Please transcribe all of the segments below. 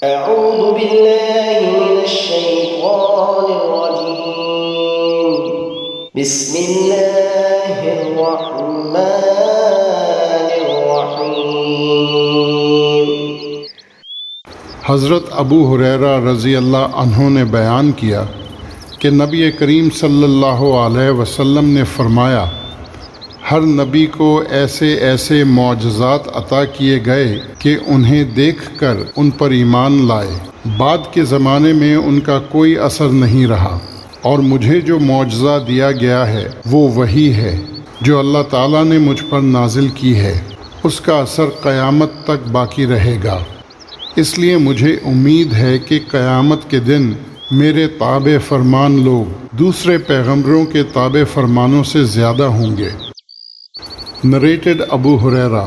أعوذ بالله من الشيطان الرجيم بسم الله الرحمن الرحيم. حضرت ابو ہریرہ رضی اللہ عنہ نے بیان کیا کہ نبی کریم صلی اللہ علیہ وسلم نے فرمایا، ہر نبی کو ایسے ایسے معجزات عطا کیے گئے کہ انہیں دیکھ کر ان پر ایمان لائے، بعد کے زمانے میں ان کا کوئی اثر نہیں رہا، اور مجھے جو معجزہ دیا گیا ہے وہ وہی ہے جو اللہ تعالیٰ نے مجھ پر نازل کی ہے، اس کا اثر قیامت تک باقی رہے گا. اس لیے مجھے امید ہے کہ قیامت کے دن میرے تابع فرمان لوگ دوسرے پیغمبروں کے تابع فرمانوں سے زیادہ ہوں گے. Narrated Abu Huraira.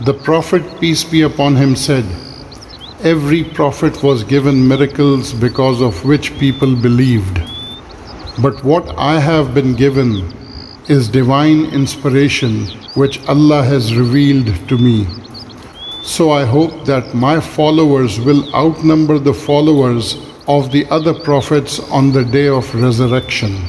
The Prophet, peace be upon him, said, "Every prophet was given miracles because of which people believed. But what I have been given is divine inspiration which Allah has revealed to me. So I hope that my followers will outnumber the followers of the other prophets on the day of resurrection."